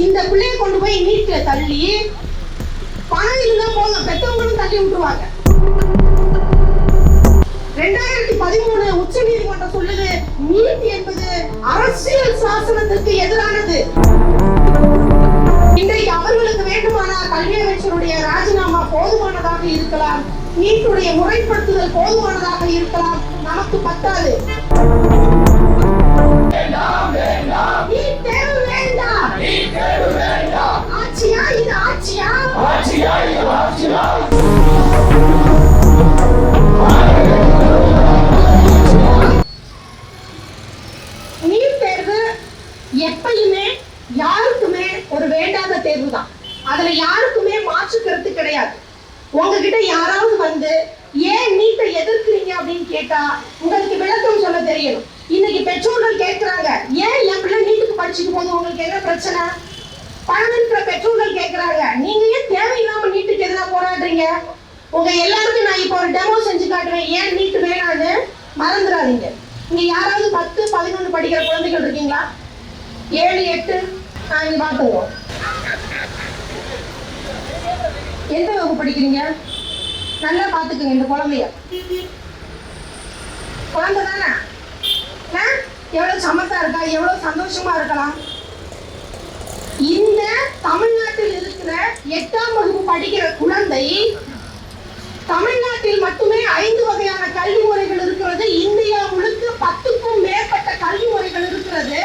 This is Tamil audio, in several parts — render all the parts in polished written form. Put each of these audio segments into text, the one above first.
இந்த பிள்ளைய கொண்டு போய் நீட்ல தள்ளி பணம் இருந்தா போதும் பெற்றவங்களும் தள்ளி விட்டுருவாங்க. 2013 உச்ச நீதிமன்றம் சொல்லுது நீட் என்பது அரசியல் சாசனத்திற்கு எதிரானது. இன்றைக்கு அவர்களுக்கு வேண்டுமானால் கல்வி அமைச்சருடைய ராஜினாமா போதுமானதாக இருக்கலாம், நீட்டுடைய முறைப்படுத்துதல் போதுமானதாக இருக்கலாம், நமக்கு பத்தாது. ஆட்சியா இது ஆட்சியா? நீட் தேர்வு எப்பயுமே யாருக்குமே ஒரு வேண்டாத தேர்வு தான். அதுல யாருக்குமே மாற்று கருத்து கிடையாது. உங்ககிட்ட யாராவது வந்து ஏன் நீட்டை எதிர்க்கிறீங்க அப்படின்னு கேட்டா உங்களுக்கு விளக்கம் சொல்ல தெரியணும். இன்னைக்கு பெற்றோர்கள் கேட்கிறாங்க, ஏன் என் பிள்ளை நீட்டுக்கு படிச்சுட்டு போது உங்களுக்கு என்ன பிரச்சனை? பணம் இருக்கிற பெற்றோர்கள் கேட்கிறாங்க, நீங்க ஏன் தேவையில்லாம நீட்டுக்கு எதிராக போராடுறீங்க? உங்க எல்லாருக்கும் நான் இப்போ ஒரு டெமோ செஞ்சு காட்டுவேன், ஏன் நீட்டு வேணான்னு. மறந்துடாதீங்க. இங்க யாராவது 10, 11 படிக்கிற குழந்தைகள் இருக்கீங்களா? 7, 8 இங்க பாத்துவோம். எந்த வகுப்பு படிக்கிறீங்க? நல்லா பாத்துக்குங்க இந்த குழந்தைய. குழந்தை தானே, எவ்வளவு சமத்தா இருக்கா, எவ்வளவு சந்தோஷமா இருக்கலாம். இந்த தமிழ்நாட்டில் இருக்கிற 8ஆம் வகுப்பு படிக்கிற குழந்தை, தமிழ்நாட்டில் மட்டுமே 5 வகையான கல்வி முறைகள் இருக்கிறது. இந்தியா முழுக்க 10க்கும் மேற்பட்ட கல்வி முறைகள் இருக்கிறது.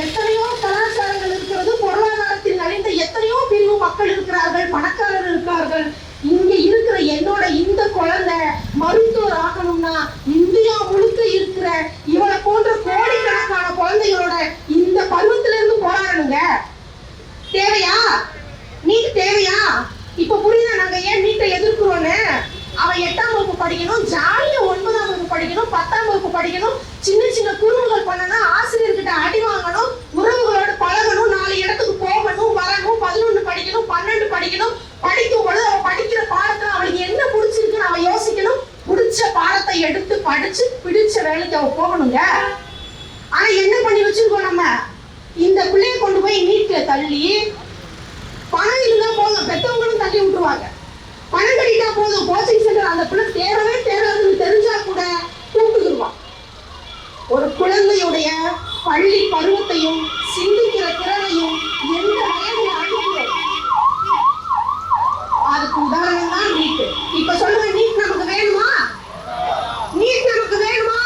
எத்தனையோ கலாச்சாரங்கள் இருக்கிறது. பொருளாதாரத்தில் நலிந்த எத்தனையோ பிரிவு மக்கள் இருக்கிறார்கள், பணக்காரர் இருக்கிறார்கள். இங்க இருக்கிற என்னோட இந்த குழந்தை மருத்துவர் ஆகணும்னா இந்தியா முழுக்க இருக்கிற இவளை போன்ற கோடிக்கணக்கான குழந்தைகளோட இந்த பருவத்திலிருந்து போராடணுங்க. தேவையா? நீட் தேவையா? இப்ப புரியுதா நாங்க ஏன் நீட்டை எதிர்க்கிறோன்னு? அவன் 8ஆம் வகுப்பு படிக்கணும், ஜாலியா 9ஆம் வகுப்பு படிக்கணும், 10ஆம் வகுப்பு படிக்கணும், சின்ன சின்ன குறும்புகள் பண்ணணும், ஆசிரியர்கிட்ட அடி வாங்கணும், உறவுகளோட பழகணும், 4 இடத்துக்கு போகணும், வரணும், 11 படிக்கணும், 12 படிக்கணும். படிக்கும் பொழுது அவன் படிக்கிற பாடத்துல அவளுக்கு என்ன பிடிச்சிருக்குன்னு அவன் யோசிக்கணும். பிடிச்ச பாடத்தை எடுத்து படிச்சு பிடிச்ச வேலைக்கு அவன் போகணுங்க. ஆனா என்ன பண்ணி வச்சிருக்கோம் நம்ம? இந்த பிள்ளைய கொண்டு போய் நீட்ல தள்ளி பணம் இருந்தா போதும் பெற்றவங்களும் தள்ளி விட்டுருவாங்க. பணம் கட்டிட்டா போதும் கோச்சிங் சென்டர் அந்த பிள்ளை தேரவே தேராதுன்னு தெரிஞ்சா கூட கூப்பிட்டுருவான். ஒரு குழந்தையுடைய பள்ளி பருவத்தையும் சிந்திக்கிற திறனையும் எந்த வயதில் அணுகிறோம், அதுக்கு உதாரணம் தான் நீட். இப்ப சொல்லுங்க, நீட் நமக்கு வேணுமா? நீட் நமக்கு வேணுமா?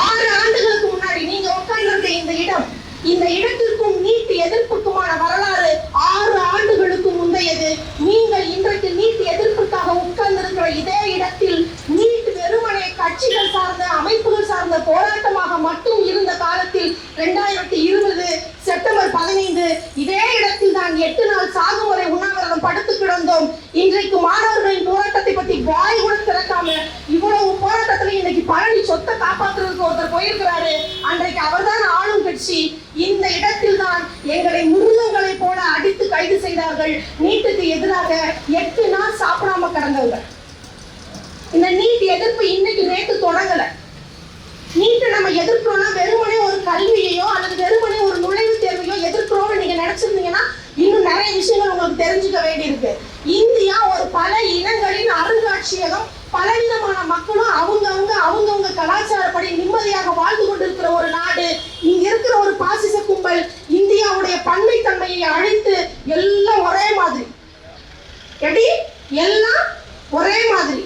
6 ஆண்டுகளுக்கு முன்னாடி நீங்க உட்கார்ந்திருக்க இந்த இடத்திற்கும் நீட் எதிர்ப்புக்குமான வரலாறு 6 ஆண்டுகளுக்கு முந்தையது. நீங்கள் இன்றைக்கு நீட் எதிர்ப்புக்காக உட்கார்ந்திருக்கிற இதே இடத்தில் நீட் வெறுமனே கட்சிகள் சார்ந்த அமைப்புகள் சார்ந்த போராட்டமாக மட்டும் இருந்த காலத்தில் 2020 செப்டம்பர் 15 இதே இடத்தில் தான் 8 நாள் சாகுமுறை உண்ணாவிரதம் படுத்து கிடந்தோம். இன்றைக்கு மாணவர்களின் போராட்டத்தை பற்றி வாய் கூட திறக்காம இவ்வளவு போராட்டத்துல இன்னைக்கு பழனி சொத்தை காப்பாற்றுறதுக்கு ஒருத்தர் போயிருக்கிறாரு. அன்றைக்கு அவர்தான் ஆளும் கட்சி. இந்த இடத்தில் தான் எங்களை மிருகங்களை போல அடித்து கைது செய்தார்கள். நீட்டுக்கு எதிராக 8 நாள் சாப்பிடாம கிடந்தவங்க. இந்த நீட் எதிர்ப்பு இன்னைக்கு நேற்று தொடங்கல. நீட்டை நம்ம எதிர்க்கிறோம்னா வெறுமனே ஒரு கல்வியையோ அல்லது வெறுமனே ஒரு நுழைவுத் தேர்வையோ எதிர்க்கிறோம்னு நீங்க நினைச்சிருந்தீங்கன்னா இன்னும் நிறைய விஷயங்கள் உங்களுக்கு தெரிஞ்சுக்க வேண்டியிருக்கு. இந்தியா ஒரு பல இனங்களின் அருங்காட்சியகம். பலவிதமான மக்களும் அவங்கவுங்க கலாச்சாரப்படி நிம்மதியாக வாழ்ந்து கொண்டிருக்கிற ஒரு நாடு. இங்க இருக்கிற ஒரு பாசிச கும்பல் இந்தியாவுடைய பன்மைத்தன்மையை அழித்து எல்லாம் ஒரே மாதிரி, எப்படி எல்லாம் ஒரே மாதிரி,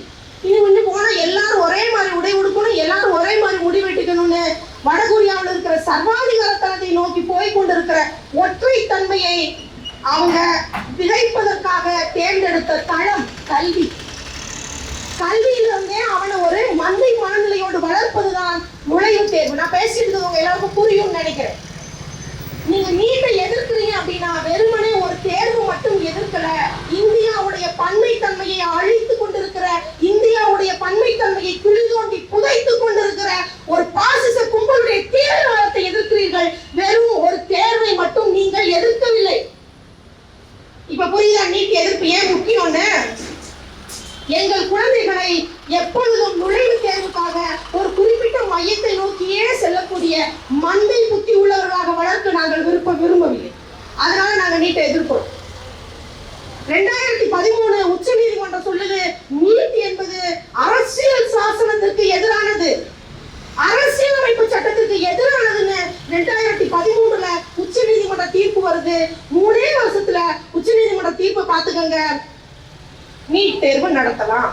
இன்னும் போனா எல்லாரும் ஒரே மாதிரி உடை உடுக்கணும், எல்லாரும் ஒரே மாதிரி முடி வெட்டிக்கணும்னு வடகொரியாவில் இருக்கிற சர்வாதிகாரத்தனத்தை நோக்கி போய் கொண்டிருக்கிற ஒற்றை தன்மையை அவங்க விதைப்பதற்காக தேர்ந்தெடுத்த தளம் கல்வி. கல்வியிலிருந்தே அவனை ஒரு மந்தை மனநிலையோடு வளர்ப்பதுதான் நுழைவுத் தேர்வு. நான் பேசிட்டு உங்க எல்லாருக்கும் புரியும்னு நினைக்கிறேன். நீங்க நீட்டை எதிர்க்கிறீங்க அப்படின்னா வெறுமனே ஒரு தேர்வு மட்டும் எதிர்க்கல, இந்தியாவுடைய பன்மைத்தன்மையை அழித்து கொண்டிருக்கிற, இந்தியாவுடைய பன்மைத்தன்மையை குழி தோண்டி புதைத்து கொண்டிருக்கிற ஒரு பாசிச கும்பலுடைய தீவிரவாதத்தை எதிர்க்கிறீர்கள். வெறும் ஒரு தேர்வை மட்டும் நீங்கள் எதிர்க்கவில்லை. இப்ப புரியுதா நீட் எதிர்ப்பு ஏன் முக்கியம்னு? எங்கள் குழந்தைகளை எப்பொழுதும் நுழைவுத் தேர்வுக்காக ஒரு குறிப்பிட்ட மையத்தை நோக்கியே செல்லக்கூடிய மந்தை புத்தி உள்ளவர்களாக வளர்க்க நாங்கள் விருப்பம் விரும்பவில்லை. அதனால நாங்க நீட்டை எதிர்க்கிறோம். 2013 உச்ச நீதிமன்றம் சொல்லுது, நீட் என்பது அரசியல் சாசனத்திற்கு எதிரானது, அரசியலமைப்பு சட்டத்திற்கு எதிரானதுன்னு 2013 உச்ச நீதிமன்ற தீர்ப்பு வருது. 3 வருஷத்துல உச்ச நீதிமன்ற தீர்ப்பு பாத்துக்கங்க, நீட் தேர்வு நடத்தலாம்.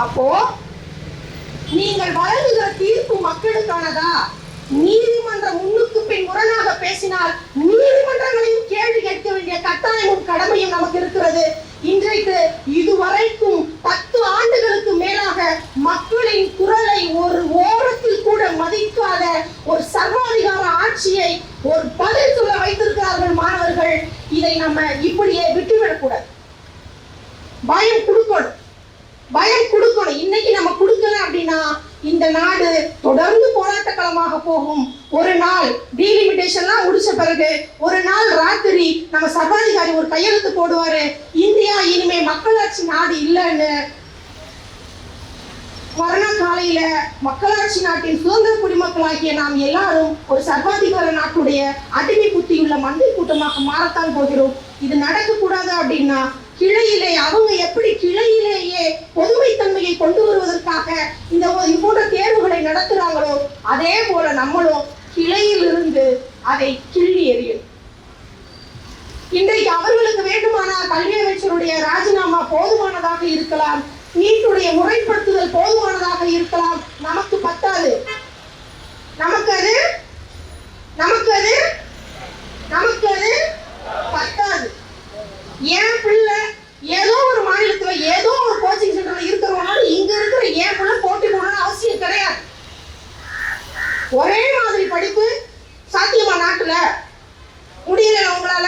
அப்போ நீங்கள் வழங்குகிற தீர்ப்பு மக்களுக்கானதா? நீதிமன்றம் முன்னுக்கு பின் முரணாக பேசினால் நீதிமன்றங்களையும் கேள்வி கேட்க வேண்டிய கட்டாயமும் கடமையும் நமக்கு இருக்கிறது. இன்றைக்கு இதுவரைக்கும் 10 ஆண்டுகளுக்கு மேலாக மக்களின் குரலை ஒரு ஓரத்தில் கூட மதிக்காத ஒரு சர்வாதிகார ஆட்சியை ஒரு பதில் சொல்ல வைத்திருக்கிறார்கள் மாணவர்கள். இதை நம்ம இப்படியே விட்டுவிடக்கூடாது. பயம் கொடுக்கணும், பயம் கொடுக்கணும். இன்னைக்கு நம்ம கொடுக்கல அப்படின்னா இந்த நாடு தொடர்ந்து போராட்ட களமாக போகும். ஒரு நாள் டீலிமிட்டேஷன்லாம் முடிச்ச பிறகு ஒரு நாள் ராத்திரி நம்ம சர்வாதிகாரி ஒரு கையெழுத்து போடுவாரு, இந்தியா இனிமே மக்களாட்சி நாடு இல்லைன்னு. மரண காலையில மக்களாட்சி நாட்டின் சுதந்திர குடிமக்களாகிய நாம் எல்லாரும் ஒரு சர்வாதிகார நாட்டுடைய அடிமை புத்தியுள்ள மந்தை கூட்டமாக மாறத்தான் போகிறோம். இது நடக்க கூடாது அப்படின்னா கிளையிலே அவங்க எப்படி கிளையிலேயே பொதுமைத்தன்மையை கொண்டு வருவதற்காக இந்த போன்ற தேர்வுகளை நடத்துறாங்களோ அதே போல நம்மளும் கிளையில் இருந்து அதை கிள்ளி எறியும். இன்றைக்கு அவர்களுக்கு வேண்டுமானால் கல்வி அமைச்சருடைய ராஜினாமா போதுமானதாக இருக்கலாம், நீட்டுடைய முறைப்படுத்துதல் போதுமானதாக இருக்கலாம். நமக்கு பத்தாது, நமக்கு அது பத்தாது. என் பிள்ளை ஏதோ ஒரு மாநிலத்துல ஏதோ ஒரு கோச்சிங் சென்டர்ல இருக்கிறவங்களோட இங்க இருக்கிற என் பிள்ளை போட்டி போடணும்னு அவசியம் கிடையாது. ஒரே மாதிரி படிப்பு சாத்தியமா நாட்டுல? முடியல. உங்களால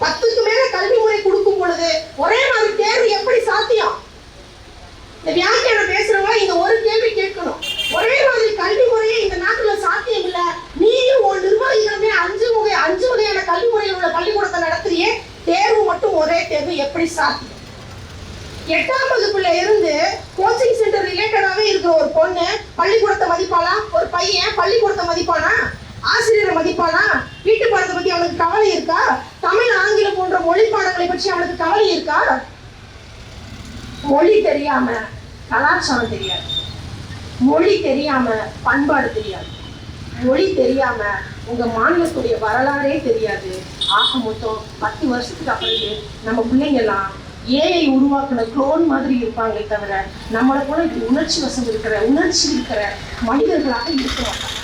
10க்கு மேல கல்வி முறை கொடுக்கும் பொழுது ஒரே மாதிரி தேர்வு எப்படி சாத்தியம்? இந்த வியாக்கியானம் பேசுறவங்க இந்த ஒரு கேள்வி கேட்கணும். ஒரே மாதிரி கல்வி முறையே இந்த நாட்டுல சாத்தியம் இல்ல, நீயும் உன் நிர்வாகிகளுமே 5 வகையான கல்வி முறையில் உள்ள பள்ளிக்கூடத்தை நடத்துறியே, தேர்வு மட்டும் ஒரே தேர்வு எப்படி சாத்தியம்? 8ஆம் வகுப்புல இருந்து கோச்சிங் சென்டர் ரிலேட்டடாவே இருக்கிற ஒரு பொண்ணு பள்ளிக்கூடத்தை மதிப்பாளா? ஒரு பையன் பள்ளிக்கூடத்தை மதிப்பானா? ஆசிரியரை மதிப்பானா? வீட்டு பாடத்தை பத்தி அவனுக்கு கவலை இருக்கா? தமிழ் ஆங்கிலம் போன்ற மொழி பாடங்களை பற்றி அவனுக்கு கவலை இருக்கா? மொழி தெரியாம கலாச்சாரம் தெரியாது, மொழி தெரியாம பண்பாடு தெரியாது, மொழி தெரியாம உங்க மாநிலத்துடைய வரலாறே தெரியாது. ஆக மொத்தம் 10 வருஷத்துக்கு அப்புறம் நம்ம பிள்ளைங்க எல்லாம் ஏஐ உருவாக்குன குளோன் மாதிரி இருப்பாங்களே தவிர நம்மளை போல இப்படி உணர்ச்சி இருக்கிற மனிதர்களாக இருக்க மாட்டாங்க.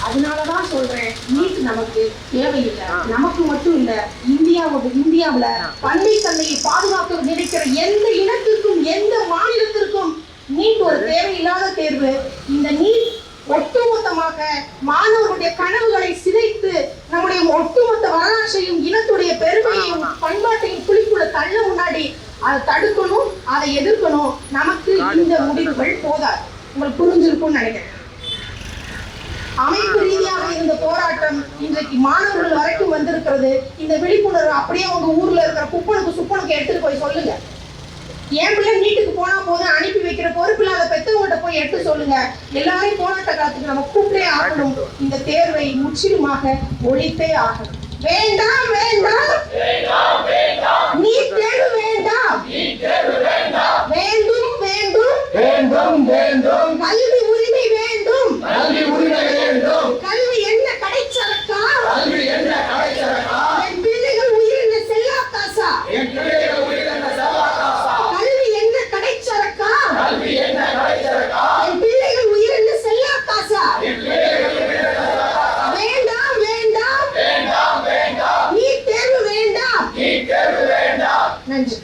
அதனாலதான் சொல்றேன், நீட் நமக்கு தேவையில்லை. நமக்கு மட்டும் இல்ல, இந்தியாவுல பன்மைத்தன்மையை பாதுகாக்க நினைக்கிற எந்த இனத்திற்கும் எந்த மாநிலத்திற்கும் நீட் ஒரு தேவையில்லாத தேர்வு. இந்த நீட் ஒட்டுமொத்தமாக மாணவர்களுடைய கனவுகளை சிதைத்து நம்முடைய ஒட்டுமொத்த வரலாற்றையும் இனத்துடைய பெருமையையும் பண்பாட்டையும் குழிக்குள்ள தள்ள முன்னாடி அதை தடுக்கணும், அதை எதிர்க்கணும். நமக்கு இந்த முடிவுகள் போதாது. உங்களுக்கு புரிஞ்சிருக்கும்னு நினைக்கிறேன். அமைப்பு ரீதியாக இருந்த போராட்டம் இன்றைக்கு மாணவர்கள் வரைக்கும் வந்திருக்கிறது. இந்த விழிப்புணர்வு அப்படியே உங்க ஊர்ல இருக்கிற குப்பனுக்கு சுப்பனுக்கு எடுத்துட்டு போய் சொல்லுங்க. என் பிள்ளை நீட்டுக்கு போனா போதும் அனுப்பி வைக்கிற பொறுப்பில்லாத பெற்றவங்கள்ட்ட போய் எடுத்து சொல்லுங்க. எல்லாரையும் போராட்ட காலத்துக்கு நம்ம கூப்பிட்டே ஆகணும். இந்த தேர்வை முற்றிலுமாக ஒழித்தே ஆகணும். வேண்டாம் வேண்டாம் நீட் தேர்வு வேண்டாம், வேண்டும் வேண்டும் வேண்டும் வேண்டும் கல்வி உரிமை வேண்டும், கல்வி என்ன கடைச்சரக்கா? என் பிள்ளைகள் உயிர் என்ன செல்லா காசா? கல்வி என்ன கடைச்சரக்கா? என் பிள்ளைகள் உயிர் என்ன செல்லா காசா? வேண்டாம் வேண்டாம் நீட் தேர்வு வேண்டாம். நன்றி.